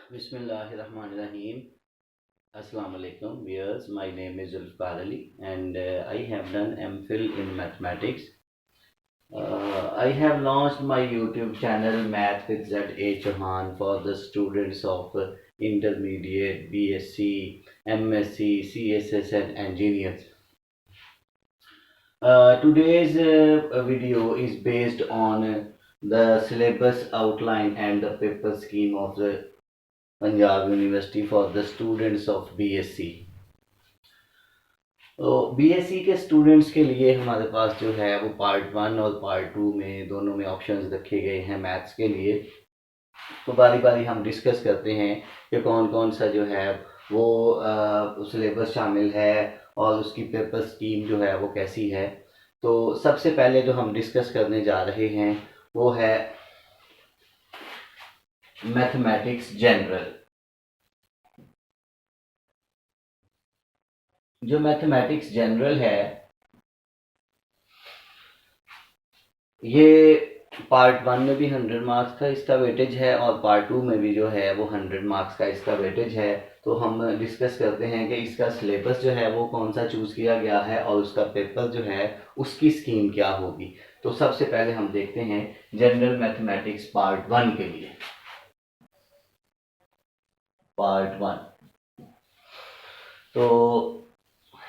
Bismillahirrahmanirrahim. Assalamu alaikum viewers. My name is Zulfikar Ali and I have done MPhil in mathematics. I have launched my YouTube channel Math with Z.A. Chauhan for the students of intermediate, BSc, MSc, CSS and engineers. Today's video is based on the syllabus outline and the paper scheme of the Punjab university for the students of BSc. तो BSc के students के लिए हमारे पास जो है वो part 1 और part 2 में दोनों में ऑप्शंस रखे गए हैं मैथ्स के लिए। तो बारी बारी हम डिस्कस करते हैं कि कौन कौन सा जो है वो सिलेबस शामिल है और उसकी पेपर स्कीम जो है वो कैसी है। तो सबसे पहले जो हम डिस्कस करने जा रहे हैं वो है मैथमेटिक्स जनरल। जो मैथमेटिक्स जनरल है ये पार्ट 1 में भी 100 मार्क्स का इसका वेटेज है और पार्ट 2 में भी जो है वो 100 मार्क्स का इसका वेटेज है। तो हम डिस्कस करते हैं कि इसका सिलेबस जो है वो कौन सा चूज़ किया गया है और उसका पेपर जो है उसकी स्कीम क्या होगी। तो सबसे पहले हम देखते हैं जनरल मैथमेटिक्स पार्ट 1 के लिए। पार्ट 1 तो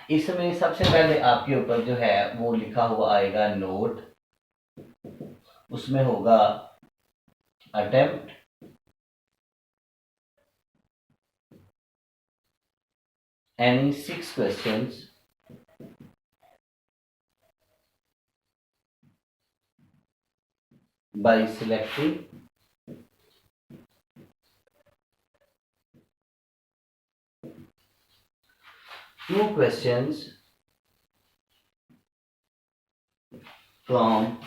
इसमें सबसे पहले आपके ऊपर जो है वो लिखा हुआ आएगा नोट, उसमें होगा attempt, any 6 questions, by selecting two questions from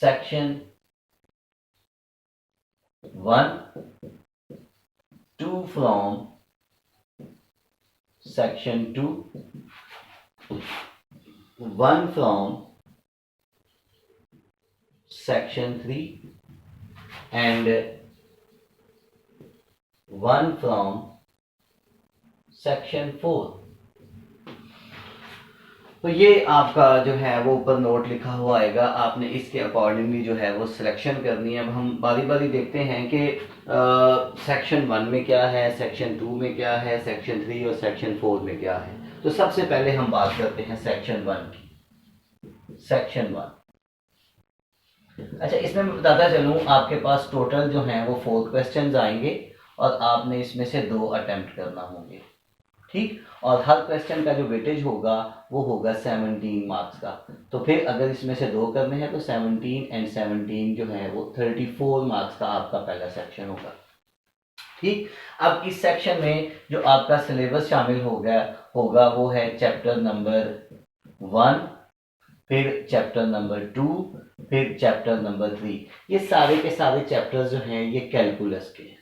section 1, 2 from section 2, 1 from section 3 and 1 from section 4। तो ये आपका जो है वो ऊपर नोट लिखा हुआ आएगा, आपने इसके अकॉर्डिंगली जो है वो सिलेक्शन करनी है। अब हम बारी बारी देखते हैं कि सेक्शन 1 में क्या है, सेक्शन 2 में क्या है, सेक्शन 3 और सेक्शन 4 में क्या है। तो सबसे पहले हम बात करते हैं सेक्शन 1 की। सेक्शन 1, अच्छा इसमें मैं बताता चलूँ आपके पास टोटल जो हैं वो 4 क्वेश्चंस आएंगे और आपने इसमें से 2 अटेम्प्ट करना होंगे, ठीक। और हर क्वेश्चन का जो वेटेज होगा वो होगा 17 मार्क्स का। तो फिर अगर इसमें से 2 करने हैं तो 17 एंड 17 जो है वो 34 मार्क्स का आपका पहला सेक्शन होगा, ठीक। अब इस सेक्शन में जो आपका सिलेबस शामिल होगा वो है चैप्टर नंबर 1, फिर चैप्टर नंबर 2, फिर चैप्टर नंबर 3। ये सारे के सारे चैप्टर्स जो हैं ये कैलकुलस के हैं,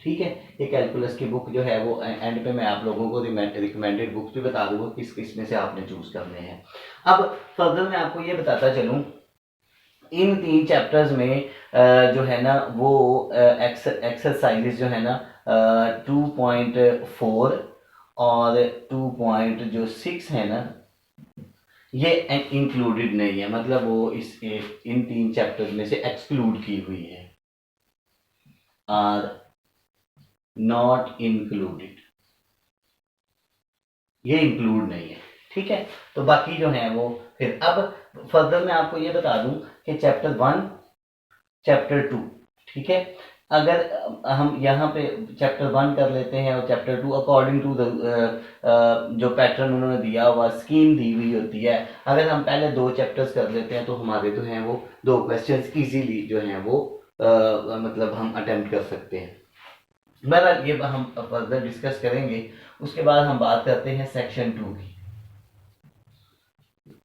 ठीक है। ये कैलकुलस की बुक जो है वो एंड पे मैं आप लोगों को रिकमेंडेड बुक्स भी बता दूंगा किस किस में से आपने चूज करने हैं। अब फर्दर मैं आपको ये बताता चलूं इन 3 चैप्टर्स में जो है ना वो एक्सरसाइजेज जो है ना 2.4 और 2.6 है ना ये इंक्लूडेड नहीं है, मतलब वो इन 3 चैप्टर्स में से एक्सक्लूड की हुई है, आर नॉट इंक्लूडेड, ये इंक्लूड नहीं है, ठीक है। तो बाकी जो है वो फिर अब फर्दर मैं आपको ये बता दूं कि चैप्टर 1, चैप्टर 2, ठीक है। अगर हम यहाँ पे चैप्टर 1 कर लेते हैं और चैप्टर 2 अकॉर्डिंग टू द जो पैटर्न उन्होंने दिया हुआ स्कीम दी हुई होती है, अगर हम पहले 2 चैप्टर्स कर लेते हैं तो हमारे जो हैं वो 2 क्वेश्चंस इजीली जो हैं वो मतलब हम अटेम्प्ट कर सकते हैं। बहरहाल ये हम फर्दर डिस्कस करेंगे। उसके बाद हम बात करते हैं सेक्शन 2 की।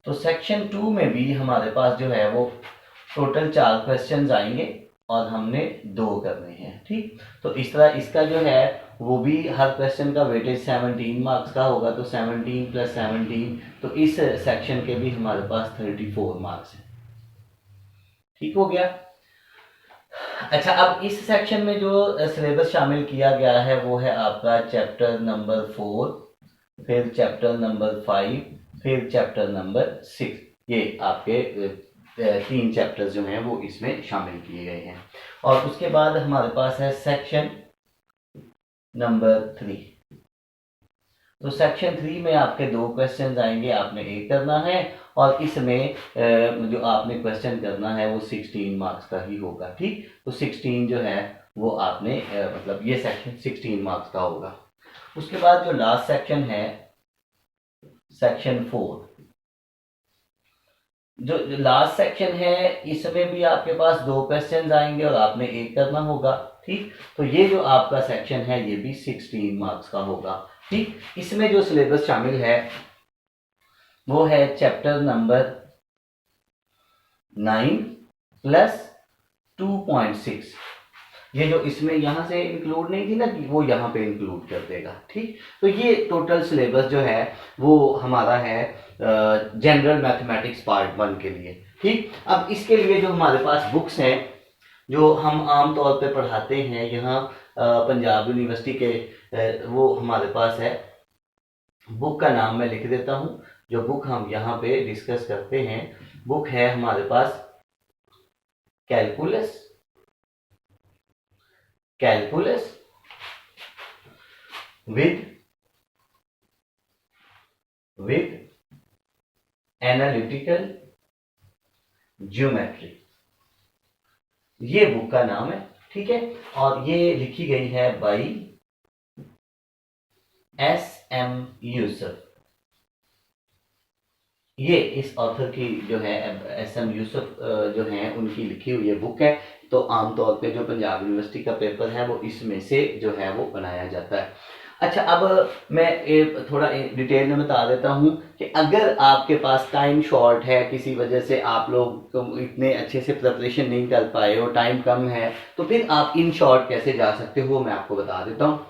तो सेक्शन 2 में भी हमारे पास जो है वो टोटल 4 क्वेश्चंस आएंगे और हमने 2 करने हैं, ठीक। तो इस तरह इसका जो है वो भी हर क्वेश्चन का वेटेज 17 मार्क्स का होगा, तो 17 + 17, तो इस सेक्शन के भी हमारे पास 34 मार्क्स हैं। ठीक हो गया। अच्छा, अब इस सेक्शन में जो सिलेबस शामिल किया गया है वो है आपका चैप्टर नंबर 4, फिर चैप्टर नंबर 5, फिर चैप्टर नंबर 6। ये आपके 3 चैप्टर्स जो हैं वो इसमें शामिल किए गए हैं। और उसके बाद हमारे पास है सेक्शन नंबर 3। तो सेक्शन 3 में आपके 2 क्वेश्चन आएंगे, आपने एक करना है, और इसमें जो आपने क्वेश्चन करना है वो 16 मार्क्स का ही होगा। ठीक, तो 16 जो है वो आपने मतलब ये सेक्शन 16 मार्क्स का होगा। उसके बाद जो लास्ट सेक्शन है, सेक्शन 4, जो लास्ट सेक्शन है इसमें भी आपके पास 2 क्वेश्चंस आएंगे और आपने एक करना होगा। ठीक, तो ये जो आपका सेक्शन है ये भी 16 मार्क्स का होगा। ठीक, इसमें जो सिलेबस शामिल है वो है चैप्टर नंबर 9 + 2.6। ये जो इसमें यहां से इंक्लूड नहीं थी ना, कि वो यहाँ पे इंक्लूड कर देगा। ठीक, तो ये टोटल सिलेबस जो है वो हमारा है जनरल मैथमेटिक्स पार्ट 1 के लिए। ठीक, अब इसके लिए जो हमारे पास बुक्स हैं जो हम आम तौर पे पढ़ाते हैं यहाँ पंजाब यूनिवर्सिटी के, वो हमारे पास है। बुक का नाम मैं लिख देता हूँ। जो बुक हम यहाँ पे डिस्कस करते हैं, बुक है हमारे पास कैलकुलस विद एनालिटिकल ज्योमेट्री, ये बुक का नाम है। ठीक है, और ये लिखी गई है बाई SM यूसुफ। ये इस ऑथर की जो है SM यूसुफ जो है उनकी लिखी हुई बुक है। तो आमतौर पे जो पंजाब यूनिवर्सिटी का पेपर है वो इसमें से जो है वो बनाया जाता है। अच्छा, अब मैं थोड़ा डिटेल में बता देता हूँ कि अगर आपके पास टाइम शॉर्ट है, किसी वजह से आप लोग इतने अच्छे से प्रिपरेशन नहीं कर पाए हो, टाइम कम है, तो फिर आप इन शॉर्ट कैसे जा सकते हो मैं आपको बता देता हूँ।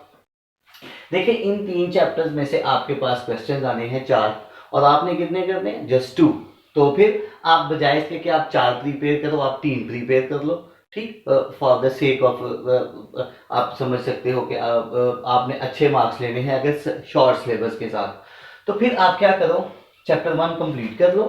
देखिए, इन 3 चैप्टर्स में से आपके पास क्वेश्चन आने हैं 4, और आपने कितने करने हैं? जस्ट 2। तो फिर आप बजाय इसके कि आप 4 प्रिपेयर करो, आप 3 प्रिपेयर कर लो। ठीक, फॉर द सेक ऑफ आप समझ सकते हो कि आपने अच्छे मार्क्स लेने हैं अगर शॉर्ट सिलेबस के साथ। तो फिर आप क्या करो, चैप्टर 1 कंप्लीट कर लो।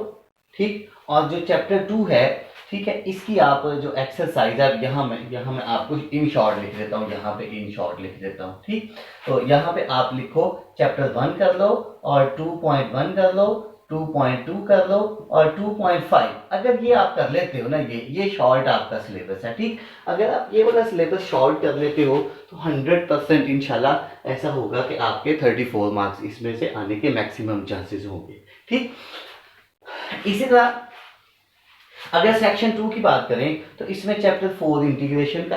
ठीक, और जो चैप्टर 2 है, ठीक है, इसकी आप जो एक्सरसाइज है, यहाँ मैं आपको इन शॉर्ट लिख देता हूँ, यहाँ पे इन शॉर्ट लिख देता हूँ। ठीक, तो यहाँ पे आप लिखो चैप्टर 1 कर लो, और 2.1 कर लो, 2.2 कर लो, और 2.5। अगर ये आप कर लेते हो ना, ये शॉर्ट आपका सिलेबस है। ठीक, अगर आप ये वाला सिलेबस शॉर्ट कर लेते हो तो 100% इंशाल्लाह ऐसा होगा कि आपके 34 मार्क्स इसमें से आने के मैक्सिमम चांसेस होंगे। ठीक, इसी तरह अगर सेक्शन 2 की बात करें तो इसमें चैप्टर 4 इंटीग्रेशन का,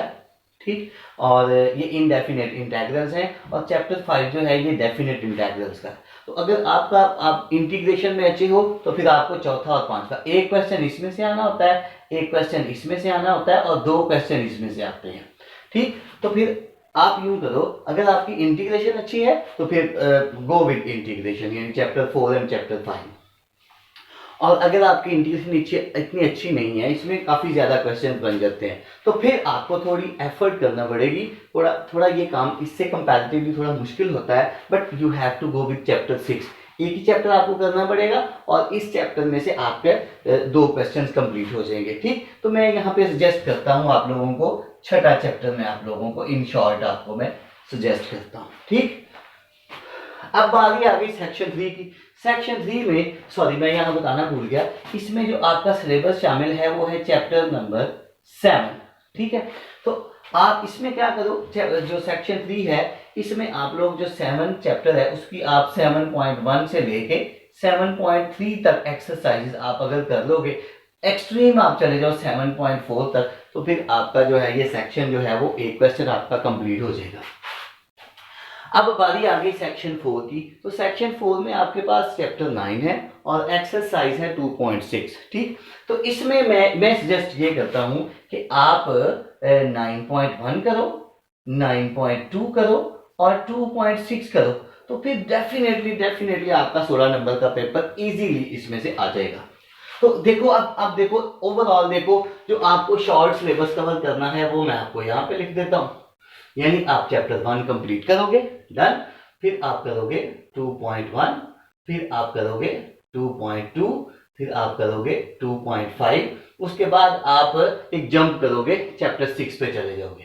ठीक, और ये इनडेफिनेट इंटीग्रल्स हैं, और चैप्टर 5 जो है ये डेफिनेट इंटीग्रल्स का। तो अगर आप इंटीग्रेशन में अच्छे हो तो फिर आपको चौथा और पांचवा, एक क्वेश्चन इसमें से आना होता है, एक क्वेश्चन इसमें से आना होता है, और 2 क्वेश्चन इसमें से आते हैं। ठीक, तो फिर आप यूं करो, अगर आपकी इंटीग्रेशन अच्छी है तो फिर गो विद इंटीग्रेशन, यानी चैप्टर 4 एंड चैप्टर 5। और अगर आपकी इंटीग्रेशन इतनी अच्छी नहीं है, इसमें काफ़ी ज़्यादा क्वेश्चन बन जाते हैं, तो फिर आपको थोड़ी एफर्ट करना पड़ेगी। थोड़ा ये काम इससे कंपैरेटिवली थोड़ा मुश्किल होता है, but you have to go with chapter 6। एक ही चैप्टर आपको करना पड़ेगा, और इस चैप्टर में से आपके 2 क्वेश्चन कंप्लीट हो जाएंगे। ठीक, तो मैं यहाँ पे सजेस्ट करता हूँ आप लोगों को, छठा चैप्टर में आप लोगों को इन शॉर्ट आपको मैं सजेस्ट करता हूँ। ठीक, अब बारी आ गई सेक्शन 3 की। सेक्शन 3 में, सॉरी मैं यहाँ बताना भूल गया, इसमें जो आपका सिलेबस शामिल है वो है चैप्टर नंबर 7। ठीक है, तो आप इसमें क्या करो, जो सेक्शन 3 है इसमें आप लोग जो 7 चैप्टर है उसकी आप 7.1 से लेके 7.3 तक एक्सरसाइजेस आप अगर कर लोगे, एक्सट्रीम आप चले जाओ 7.4 तक, तो फिर आपका जो है ये सेक्शन जो है वो एक क्वेश्चन आपका कंप्लीट हो जाएगा। अब बारी आ गई सेक्शन 4 की। तो सेक्शन 4 में आपके पास चैप्टर 9 है और एक्सरसाइज है 2.6। ठीक, तो इसमें मैं सजेस्ट ये करता हूं कि आप 9.1 करो, 9.2 करो, और 2.6 करो, तो फिर डेफिनेटली आपका 16 नंबर का पेपर इजीली इसमें से आ जाएगा। तो देखो अब देखो ओवरऑल देखो, जो आपको शॉर्ट सिलेबस कवर करना है वो मैं आपको यहाँ पे लिख देता हूँ। यानी आप चैप्टर 1 कंप्लीट करोगे, डन। फिर आप करोगे 2.1, फिर आप करोगे 2.2, फिर आप करोगे 2.5, उसके बाद आप एक जंप करोगे चैप्टर 6 पे चले जाओगे।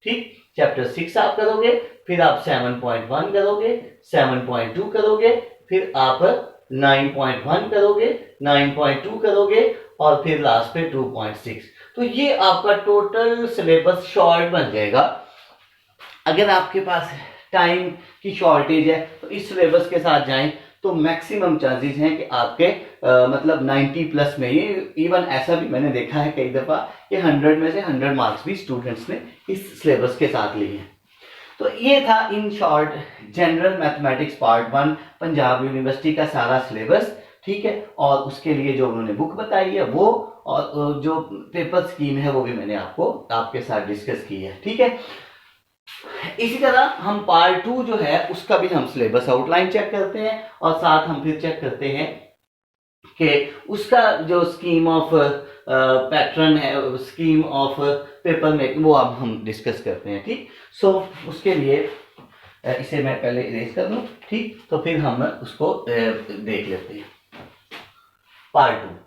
ठीक, चैप्टर 6 आप करोगे, फिर आप 7.1 करोगे, 7.2 करोगे, फिर आप 9.1 करोगे, 9.2 करोगे, और फिर लास्ट पे 2.6। तो ये आपका टोटल सिलेबस शॉर्ट बन जाएगा। अगर आपके पास टाइम की शॉर्टेज है तो इस सिलेबस के साथ जाएं तो मैक्सिमम चांसेस हैं कि आपके मतलब 90 प्लस में, ये इवन ऐसा भी मैंने देखा है कई दफा कि 100 में से 100 मार्क्स भी स्टूडेंट्स ने इस सिलेबस के साथ लिए हैं। तो ये था in short general mathematics part 1 Punjab university का सारा सिलेबस। ठीक है, और उसके लिए जो उन्होंने बुक बताई है वो, और जो पेपर स्कीम है वो भी मैंने आपको आपके साथ डिस्कस की है। ठीक है, इसी तरह हम पार्ट 2 जो है उसका भी हम सिलेबस आउटलाइन चेक करते हैं, और साथ हम फिर चेक करते हैं कि उसका जो स्कीम ऑफ पैटर्न है, स्कीम ऑफ पेपर मेकिंग, वो अब हम डिस्कस करते हैं। ठीक, सो उसके लिए इसे मैं पहले इरेज कर दूं। ठीक, तो फिर हम उसको देख लेते हैं part 2।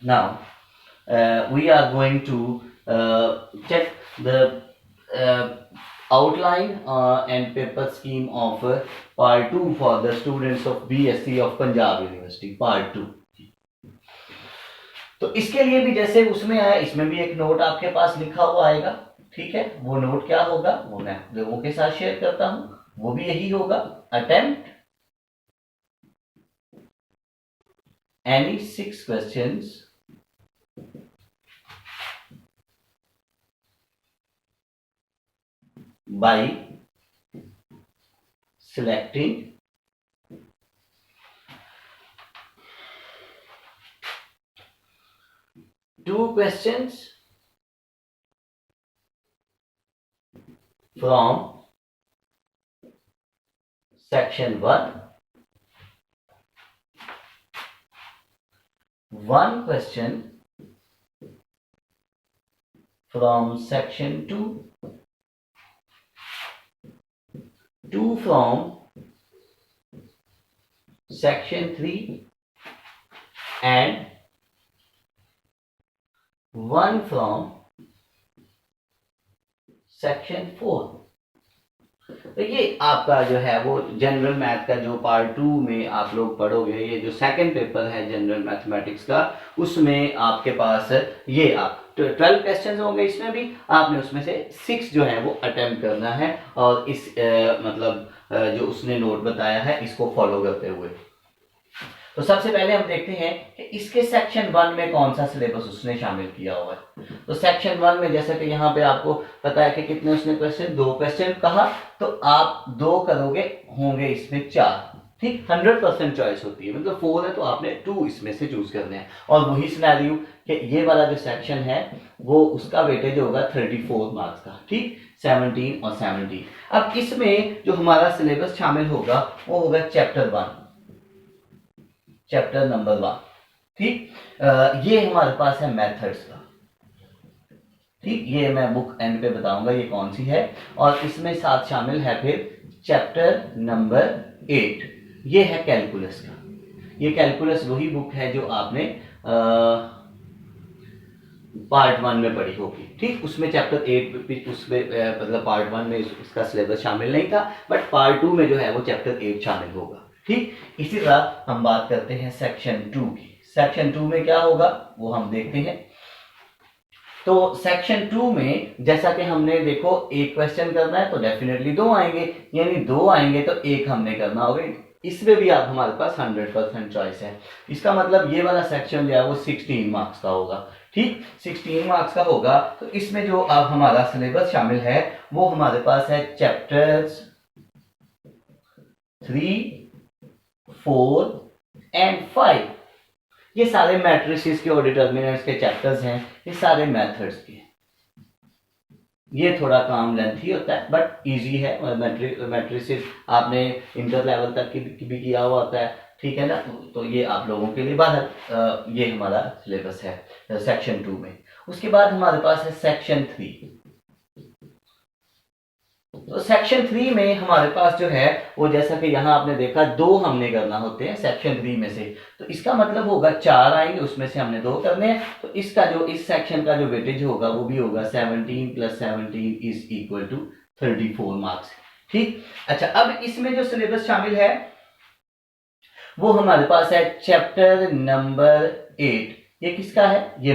Now, we are going to check the outline and paper scheme of part 2 for the students of BSc of Punjab University, part 2। तो इसके लिए भी जैसे उसमें आया, इसमें भी एक नोट आपके पास लिखा हुआ आएगा। ठीक है, वो नोट क्या होगा वो मैं लोगों के साथ शेयर करता हूं, वो भी यही होगा, attempt any 6 questions by selecting two questions from section 1, one question from section 2, two from section 3, and one from section 4। तो ये आपका जो है वो जनरल मैथ का जो पार्ट 2 में आप लोग पढ़ोगे, ये जो सेकंड पेपर है जनरल मैथमेटिक्स का, उसमें आपके पास ये आप 12 क्वेश्चंस होंगे। इसमें भी आपने उसमें से 6 जो है वो अटेम्प्ट करना है, और इस मतलब जो उसने नोट बताया है इसको फॉलो करते हुए। तो सबसे पहले हम देखते हैं कि इसके सेक्शन 1 में कौन सा सिलेबस उसने शामिल किया हुआ है। तो सेक्शन 1 में जैसा कि यहाँ पे आपको पता है कि कितने उसने क्वेश्चन, 2 क्वेश्चन कहा, तो आप 2 करोगे, होंगे इसमें 4। ठीक, 100% चॉइस होती है, मतलब 4 है तो आपने 2 इसमें से चूज करने हैं। और वही सिनेरियो कि ये वाला जो सेक्शन है वो उसका वेटेज होगा 34 मार्क्स का। ठीक, 17 और 17। अब इसमें जो हमारा सिलेबस शामिल होगा वो होगा चैप्टर 1, चैप्टर नंबर 1। ठीक, ये हमारे पास है मेथड्स का। ठीक, ये मैं बुक एंड पे बताऊंगा ये कौन सी है, और इसमें साथ शामिल है फिर चैप्टर नंबर 8, ये है कैलकुलस का। ये कैलकुलस वही बुक है जो आपने पार्ट 1 में पढ़ी होगी। ठीक, उसमें चैप्टर 8 उसमें मतलब पार्ट 1 में उसका सिलेबस शामिल नहीं था, बट पार्ट 2 में जो है वो चैप्टर 8 शामिल होगा। ठीक, इसी तरह हम बात करते हैं सेक्शन 2 की। सेक्शन 2 में क्या होगा वो हम देखते हैं। तो सेक्शन 2 में जैसा कि हमने देखो एक क्वेश्चन करना है तो डेफिनेटली 2 आएंगे, यानी 2 आएंगे तो एक हमने करना होगा। इसमें भी आप हमारे पास 100% चॉइस है। इसका मतलब ये वाला सेक्शन जो है वो 16 मार्क्स का होगा। ठीक, 16 मार्क्स का होगा। तो इसमें जो अब हमारा सिलेबस शामिल है वो हमारे पास है चैप्टर्स 3, 4 एंड 5। ये सारे मैट्रिसेस के और डिटर्मिनेंट्स के चैप्टर्स हैं, ये सारे मेथड्स के। ये थोड़ा काम लेंथी होता है बट इजी है। मैट्रिसेस आपने इंटर लेवल तक की भी किया हुआ होता है, ठीक है ना। तो ये आप लोगों के लिए बाहर ये हमारा सिलेबस है सेक्शन 2 में। उसके बाद हमारे पास है सेक्शन 3। तो सेक्शन 3 में हमारे पास जो है वो, जैसा कि यहाँ आपने देखा, 2 हमने करना होते हैं सेक्शन 3 में से। तो इसका मतलब होगा 4 आएंगे, उसमें से हमने 2 करने हैं। तो इसका जो इस सेक्शन का जो वेटेज होगा वो भी होगा 17 + 17 = 34 मार्क्स। ठीक, अच्छा, अब इसमें जो सिलेबस शामिल है वो हमारे पास है चैप्टर नंबर 8। ये किसका है? ये